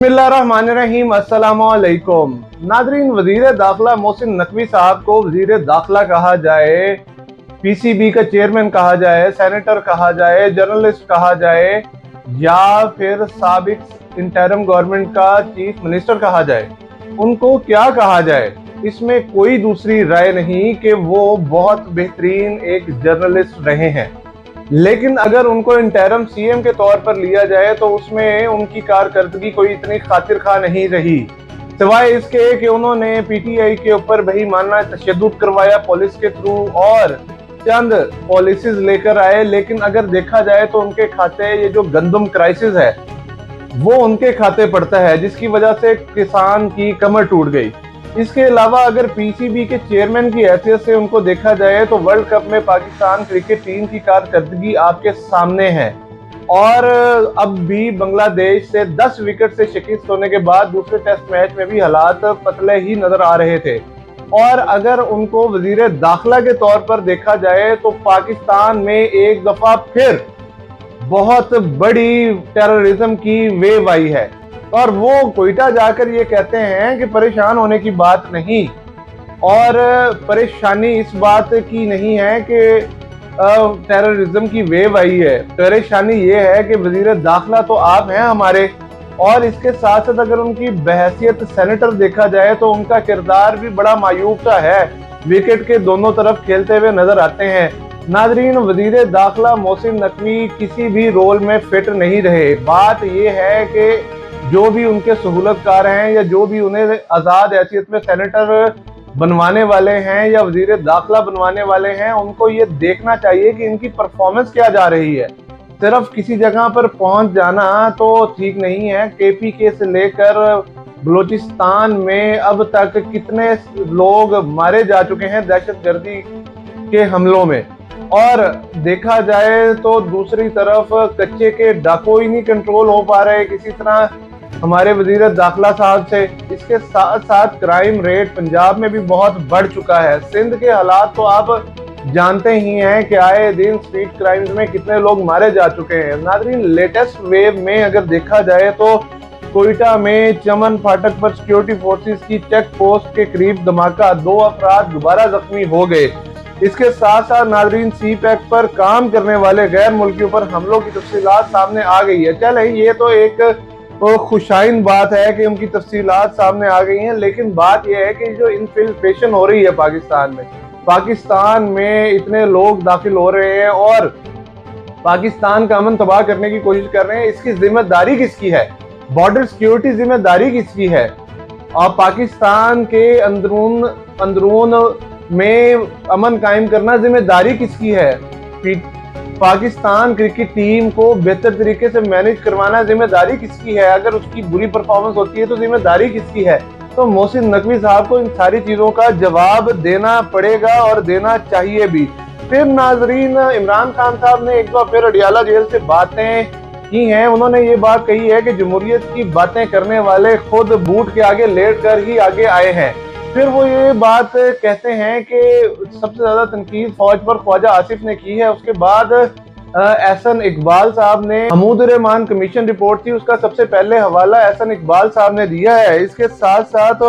बिस्मिल्लाहिर्रहमानिर्रहीम। अस्सलामुअलैकुम नादरीन, वजीर दाखिला मोहसिन नकवी साहब को वजीर दाखिला कहा जाए, पीसीबी का चेयरमैन कहा जाए, सेनेटर कहा जाए, जर्नलिस्ट कहा जाए, या फिर साबिक इंटरिम गवर्नमेंट का चीफ मिनिस्टर कहा जाए, उनको क्या कहा जाए, इसमें कोई दूसरी राय नहीं कि वो बहुत बेहतरीन एक जर्नलिस्ट रहे हैं। लेकिन अगर उनको इंटरिम सीएम के तौर पर लिया जाए तो उसमें उनकी कारकर्दगी कोई इतनी खातिर खा नहीं रही, सिवाय इसके कि उन्होंने पीटीआई के ऊपर बेईमाना तशद्दुद करवाया पुलिस के थ्रू और चंद पॉलिसीज लेकर आए। लेकिन अगर देखा जाए तो उनके खाते ये जो गंदम क्राइसिस है वो उनके खाते पड़ता है, जिसकी वजह से किसान की कमर टूट गई। इसके अलावा अगर पीसीबी के चेयरमैन की हैसियत से उनको देखा जाए तो वर्ल्ड कप में पाकिस्तान क्रिकेट टीम की कारकर्दगी आपके सामने है और अब भी बांग्लादेश से 10 विकेट से शिकस्त होने के बाद दूसरे टेस्ट मैच में भी हालात पतले ही नजर आ रहे थे। और अगर उनको वजीर दाखिला के तौर पर देखा जाए तो पाकिस्तान में एक दफा फिर बहुत बड़ी टेररिज्म की वेव आई है और वो कोयटा जाकर ये कहते हैं कि परेशान होने की बात नहीं, और परेशानी इस बात की नहीं है कि टेररिज्म की वेव आई है। परेशानी ये है कि वजीर दाखिला तो आप हैं हमारे, और इसके साथ साथ अगर उनकी बहैसियत सेनेटर देखा जाए तो उनका किरदार भी बड़ा मायूब सा है, विकेट के दोनों तरफ खेलते हुए नजर आते हैं। नाजरीन, वजीर दाखिला मोहसिन नकवी किसी भी रोल में फिट नहीं रहे। बात यह है कि जो भी उनके सहूलतकार हैं या जो भी उन्हें आज़ाद हैसियत में सेनेटर बनवाने वाले हैं या वजीर दाखिला बनवाने वाले हैं, उनको ये देखना चाहिए कि इनकी परफॉर्मेंस क्या जा रही है। सिर्फ किसी जगह पर पहुंच जाना तो ठीक नहीं है। केपीके से लेकर बलूचिस्तान में अब तक कितने लोग मारे जा चुके हैं दहशतगर्दी के हमलों में, और देखा जाए तो दूसरी तरफ कच्चे के डाकू ही नहीं कंट्रोल हो पा रहे किसी तरह हमारे वजीर दाखिला साहब से। इसके साथ साथ क्राइम रेट पंजाब में भी बहुत बढ़ चुका है। सिंध के हालात तो आप जानते ही हैं कि आए दिन स्ट्रीट क्राइम्स में कितने लोग मारे जा चुके हैं। नाज़रीन, लेटेस्ट वेव में अगर देखा जाए तो कोयटा में चमन फाटक पर सिक्योरिटी फोर्सेस की चेक पोस्ट के करीब धमाका, 2 अफराद दोबारा जख्मी हो गए। इसके साथ साथ नाजरीन, सी पैक पर काम करने वाले गैर मुल्कियों पर हमलों की तफसीलात सामने आ गई है। चले, ये तो एक खुशाइन बात है कि उनकी तफसीलात सामने आ गई हैं, लेकिन बात यह है कि जो इन्फिल्ट्रेशन हो रही है पाकिस्तान में इतने लोग दाखिल हो रहे हैं और पाकिस्तान का अमन तबाह करने की कोशिश कर रहे हैं, इसकी जिम्मेदारी किसकी है? बॉर्डर सिक्योरिटी जिम्मेदारी किसकी है? और पाकिस्तान के अंदरून में अमन कायम करना जिम्मेदारी किसकी है? पाकिस्तान क्रिकेट टीम को बेहतर तरीके से मैनेज करवाना जिम्मेदारी किसकी है? अगर उसकी बुरी परफॉर्मेंस होती है तो जिम्मेदारी किसकी है? तो मोहसिन नकवी साहब को इन सारी चीजों का जवाब देना पड़ेगा और देना चाहिए भी। फिर नाजरीन, इमरान खान साहब ने एक बार फिर अडियाला जेल से बातें की हैं। उन्होंने ये बात कही है कि जमहूरियत की बातें करने वाले खुद बूट के आगे लेट कर ही आगे आए हैं। फिर वो ये बात कहते हैं कि सबसे ज्यादा तनकीद फौज पर ख्वाजा आसिफ ने की है। उसके बाद एहसन इकबाल साहब ने, महमूद रहमान कमीशन रिपोर्ट थी उसका सबसे पहले हवाला एहसन इकबाल साहब ने दिया है। इसके साथ साथ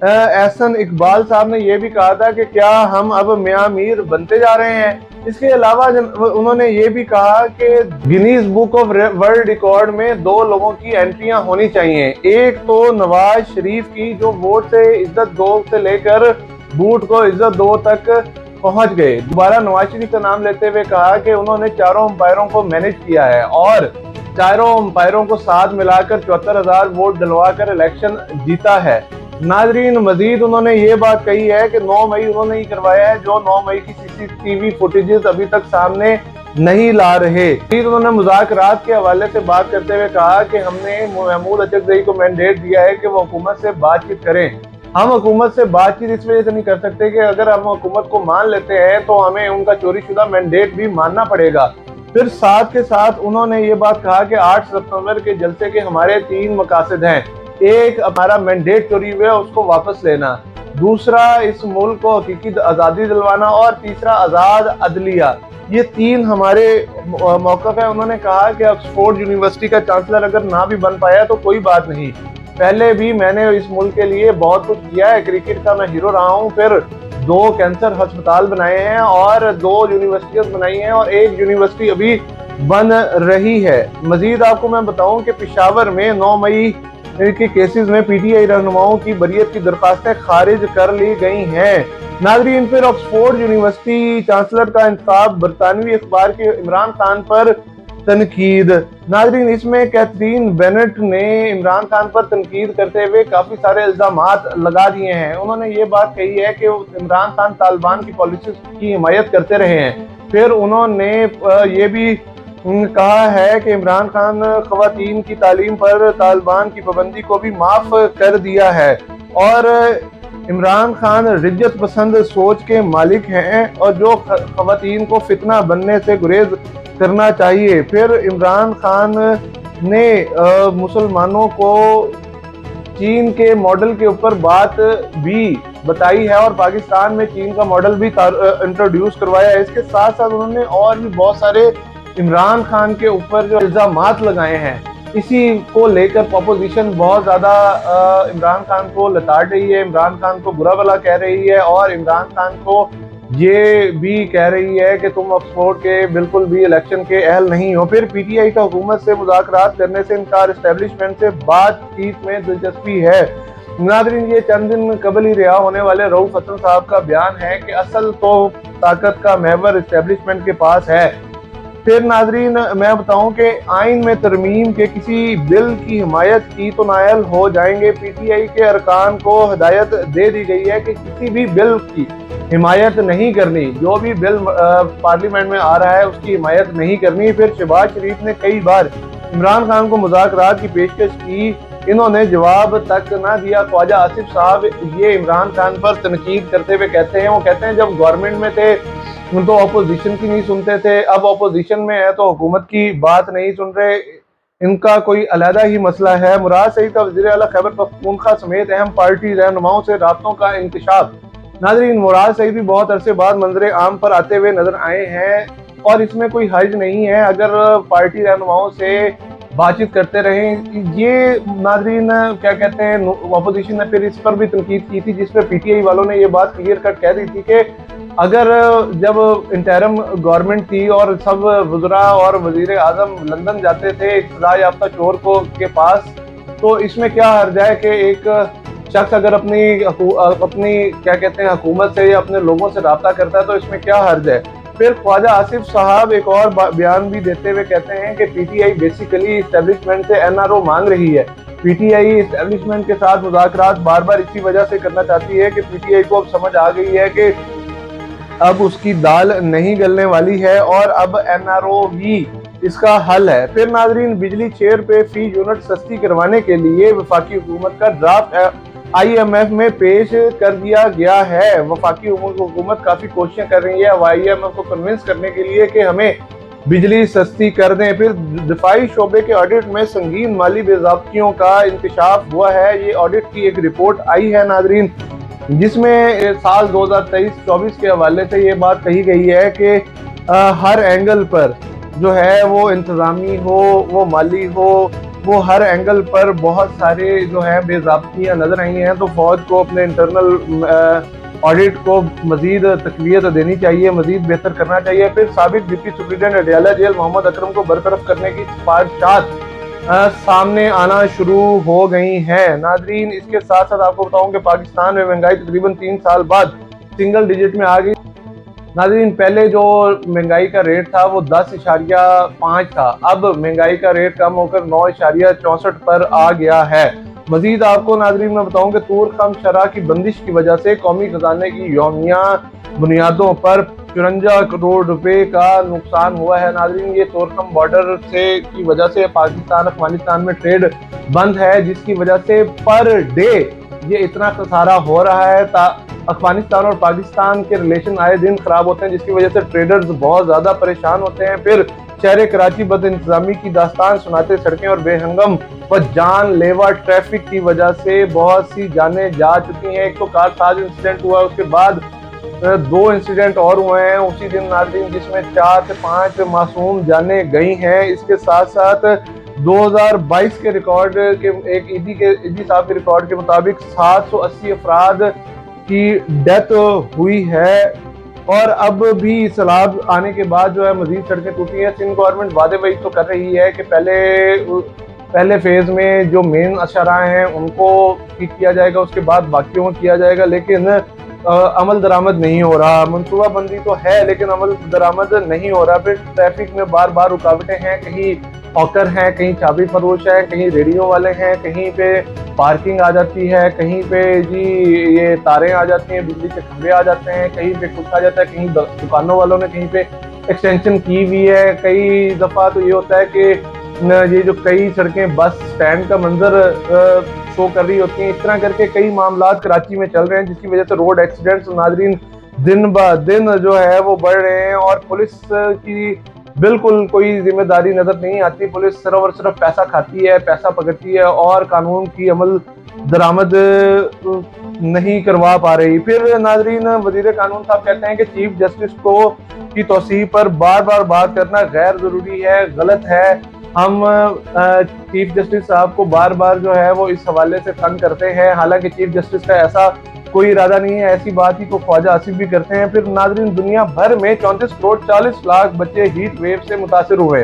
एहसन इकबाल साहब ने यह भी कहा था कि क्या हम अब मियां मीर बनते जा रहे हैं। इसके अलावा उन्होंने ये भी कहा कि Guinness book of world record में 2 लोगों की एंट्रियां होनी चाहिए। एक तो नवाज शरीफ की, जो वोट से इज्जत दो से लेकर बूट को इज्जत दो तक पहुंच गए। दोबारा नवाज शरीफ का नाम लेते हुए कहा कि उन्होंने चारों अंपायरों को मैनेज किया है और चारों अंपायरों को साथ मिलाकर 74,000 वोट डलवाकर इलेक्शन जीता है। नाजरीन, मजीद उन्होंने ये बात कही है कि 9 मई उन्होंने ही करवाया है, जो 9 मई की सीसीटीवी फुटेजेस अभी तक सामने नहीं ला रहे। उन्होंने मुज़ाकरात के हवाले से बात करते हुए कहा कि हमने महमूद अचकज़ई को मैंडेट दिया है कि वो हुकूमत से बातचीत करें। हम हुकूमत से बातचीत इस वजह से नहीं कर सकते कि अगर हम हुकूमत को मान लेते हैं तो हमें उनका चोरी शुदा मैंडेट भी मानना पड़ेगा। फिर साथ के साथ उन्होंने ये बात कहा कि 8 सितंबर के जलसे के हमारे 3 मकासद हैं। एक, हमारा मैंडेट चोरी हुआ है उसको वापस लेना। दूसरा इस मुल्क को हकीकी आज़ादी दिलवाना, और तीसरा आज़ाद अदलिया। ये 3 हमारे मौक़िफ़ है। उन्होंने कहा कि ऑक्सफोर्ड यूनिवर्सिटी का चांसलर अगर ना भी बन पाया तो कोई बात नहीं, पहले भी मैंने इस मुल्क के लिए बहुत कुछ किया है, क्रिकेट का मैं हीरो रहा हूँ, फिर 2 कैंसर अस्पताल बनाए हैं और 2 यूनिवर्सिटीज बनाई हैं और 1 यूनिवर्सिटी अभी बन रही है। मजीद आपको मैं बताऊं कि पेशावर में 9 मई के केसेस में पीटीआई रहनुमाओं की बरियत की दरखास्तें खारिज कर ली गई हैं। नाज़रीन, फिर ऑक्सफोर्ड यूनिवर्सिटी चांसलर का इंतखाब, बरतानवी अखबार के इमरान खान पर तनकीद। नाज़रीन, इसमें कैथरीन बेनेट ने इमरान खान पर तनकीद करते हुए काफ़ी सारे इल्ज़ामात लगा दिए हैं। उन्होंने ये बात कही है कि इमरान खान तालिबान की पॉलिसी की हिमायत करते रहे हैं। फिर उन्होंने ये भी कहा है कि इमरान खान ख़वातीन की तालीम पर तालिबान की पाबंदी को भी माफ़ कर दिया है और इमरान खान रिज्जत पसंद सोच के मालिक हैं और जो ख़वातीन को फितना बनने से गुरेज करना चाहिए। फिर इमरान खान ने मुसलमानों को चीन के मॉडल के ऊपर बात भी बताई है और पाकिस्तान में चीन का मॉडल भी इंट्रोड्यूस करवाया है। इसके साथ साथ उन्होंने और भी बहुत सारे इमरान खान के ऊपर जो इल्जामात लगाए हैं, इसी को लेकर अपोजिशन बहुत ज़्यादा इमरान खान को लताड़ रही है, इमरान खान को बुरा भला कह रही है और इमरान खान को ये भी कह रही है कि तुम ऑक्सफोर्ड के बिल्कुल भी इलेक्शन के अहल नहीं हो। फिर पीटीआई का हुकूमत से मुज़ाकरात करने से इनकार, एस्टेब्लिशमेंट से बातचीत में दिलचस्पी है। नाज़रीन, ये चंद दिन कबल ही रिहा होने वाले रऊफ हसन साहब का बयान है कि असल तो ताकत का महवर एस्टेब्लिशमेंट के पास है। फिर नाजरीन, मैं बताऊं कि आइन में तरमीम के किसी बिल की हिमायत की तो नायल हो जाएंगे। पीटीआई के अरकान को हिदायत दे दी गई है कि किसी भी बिल की हिमायत नहीं करनी, जो भी बिल पार्लियामेंट में आ रहा है उसकी हिमायत नहीं करनी। फिर शहबाज शरीफ ने कई बार इमरान खान को मुज़ाकरात की पेशकश की, इन्होंने जवाब तक ना दिया। ख्वाजा आसिफ साहब ये इमरान खान पर तनकीद करते हुए कहते हैं, वो कहते हैं जब गवर्नमेंट में थे तो अपोजिशन की नहीं सुनते थे, अब अपोजिशन में है तो हुकूमत की बात नहीं सुन रहे, इनका कोई अलहदा ही मसला है। मुराद सईद का वज़ीर आला खैबर पख्तूनख्वा समेत अहम पार्टी रहनुमाओं से राब्तों का इंकशाफ। नाज़रीन, मुराद सईद भी बहुत अरसे बाद मंजरे आम पर आते हुए नजर आए हैं और इसमें कोई हर्ज नहीं है अगर पार्टी रहनुमाओं से बातचीत करते रहें। ये नाज़रीन क्या कहते हैं, अपोजिशन ने फिर इस पर भी तनकीद की थी जिसमें पीटीआई वालों ने ये बात क्लियर कट कह दी थी कि अगर जब इंटरिम गवर्नमेंट थी और सब वज़रा और वज़ीर आज़म लंदन जाते थे एक सजा याफ्ता चोर को के पास, तो इसमें क्या हर्ज है कि एक शख्स अगर अपनी क्या कहते हैं हुकूमत से या अपने लोगों से रब्ता करता है तो इसमें क्या हर्ज है। फिर ख्वाजा आसिफ साहब एक और बयान भी देते हुए कहते हैं कि पीटीआई बेसिकली इस्टेब्लिशमेंट से एनआरओ मांग रही है। पीटीआई इस्टेब्लिशमेंट के साथ मुज़ाकरात बार बार इसी वजह से करना चाहती है कि पीटीआई को अब समझ आ गई है कि अब उसकी दाल नहीं गलने वाली है और अब एनआरओ ही इसका हल है। फिर नाजरीन, बिजली 6 रुपए फी यूनिट सस्ती करवाने के लिए वफाकी हुकूमत का ड्राफ्ट आईएमएफ में पेश कर दिया गया है। वफाकी हुकूमत काफी कोशिशें कर रही है आईएमएफ को कन्विंस करने के लिए कि हमें बिजली सस्ती कर दें। फिर दिफाई शोबे के ऑडिट में संगीन माली बेज़ाब्तियों का इंकशाफ हुआ है। ये ऑडिट की एक रिपोर्ट आई है नाजरीन, जिसमें साल 2023-24 के हवाले से ये बात कही गई है कि हर एंगल पर जो है वो इंतज़ामी हो, वो माली हो, वो हर एंगल पर बहुत सारे जो है बेज़ाब्तियाँ नजर आई हैं। तो फौज को अपने इंटरनल ऑडिट को मजीद तकवीत देनी चाहिए, मजीद बेहतर करना चाहिए। फिर साबिक deputy superintendent Adiala jail Mohammad Akram को बरतरफ करने की सिफारिशात सामने आना शुरू हो गई हैं। नाजरीन, इसके साथ साथ आपको बताऊं कि पाकिस्तान में महंगाई तकरीबन 3 साल बाद सिंगल डिजिट में आ गई। नाजरीन, पहले जो महंगाई का रेट था वो 10.5 था, अब महंगाई का रेट कम होकर 9.64 पर आ गया है। मजीद आपको नाजरीन मैं बताऊं कि तूर कम शरह की बंदिश की वजह से कौमी खजाने की यौमिया बुनियादों पर 54 करोड़ रुपए का नुकसान हुआ है। नाजरीन, ये तोरकम बॉर्डर से की वजह से पाकिस्तान अफगानिस्तान में ट्रेड बंद है, जिसकी वजह से पर डे ये इतना खसारा हो रहा है। अफगानिस्तान और पाकिस्तान के रिलेशन आए दिन खराब होते हैं, जिसकी वजह से ट्रेडर्स बहुत ज़्यादा परेशान होते हैं। फिर शहर कराची बद इंतजामी की दास्तान सुनाते। सड़कें और बेहंगम व जानलेवा ट्रैफिक की वजह से बहुत सी जानें जा चुकी हैं। एक तो कारसाज इंसिडेंट हुआ, उसके बाद 2 इंसिडेंट और हुए हैं उसी दिन नाज़रीन, जिसमें 4 से 5 मासूम जानें गई हैं। इसके साथ साथ 2022 के रिकॉर्ड के एक ईदी साहब के रिकॉर्ड के मुताबिक 780 अफराद की डेथ हुई है। और अब भी सैलाब आने के बाद जो है मजीद सड़कें टूटी हैं। सिंध गवर्नमेंट वादे वही तो कर रही है कि पहले फेज में जो मेन अशराए हैं उनको ठीक किया जाएगा, उसके बाद बाकियों को किया जाएगा, लेकिन अमल दरामद नहीं हो रहा। मनसूबाबंदी तो है लेकिन अमल दरामद नहीं हो रहा। फिर ट्रैफिक में बार बार रुकावटें हैं, कहीं हॉकर हैं, कहीं चाबी फरोश है, कहीं रेडियो वाले हैं, कहीं पे पार्किंग आ जाती है, कहीं पे जी ये तारें आ जाती हैं, बिजली के खंभे आ जाते हैं, कहीं पे कुछ आ जाता है, कहीं दुकानों वालों ने कहीं पे एक्सटेंशन की हुई है। कई दफ़ा तो ये होता है कि ये जो कई सड़कें बस स्टैंड का मंजर शो कर रही होती हैं। इस तरह करके कई मामला कराची में चल रहे हैं, जिसकी वजह से रोड एक्सीडेंट्स नाजरीन दिन ब दिन जो है वो बढ़ रहे हैं। और पुलिस की बिल्कुल कोई जिम्मेदारी नजर नहीं आती। पुलिस सिर्फ और सिर्फ पैसा खाती है, पैसा पकड़ती है और कानून की अमल दरामद नहीं करवा पा रही। फिर नाजरीन वजीर कानून साहब कहते हैं कि चीफ जस्टिस को की तौसीह पर बार बार बात करना गैर जरूरी है, गलत है। हम चीफ जस्टिस साहब को बार बार जो है वो इस हवाले से तंग करते हैं, हालांकि चीफ जस्टिस का ऐसा कोई इरादा नहीं है। ऐसी बात ही को ख्वाजा आसिफ भी करते हैं। फिर नाजरीन दुनिया भर में 34 करोड़ 40 लाख बच्चे हीट वेव से मुतासिर हुए।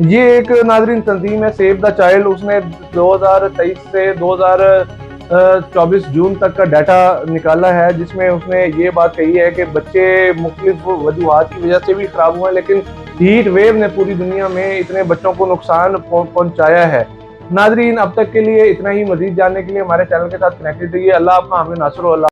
ये एक नाजरीन तंजीम है सेव द चाइल्ड, उसने 2023 से 2024 जून तक का डाटा निकाला है, जिसमें उसने ये बात कही है कि बच्चे मुख्तलिफ वजूहात की वजह से भी खराब हुए हैं, लेकिन हीट वेव ने पूरी दुनिया में इतने बच्चों को नुकसान पहुंचाया है। नाजरीन अब तक के लिए इतना ही। मजीद जानने के लिए हमारे चैनल के साथ कनेक्टेड रहिए। अल्लाह आपका हामी नासर।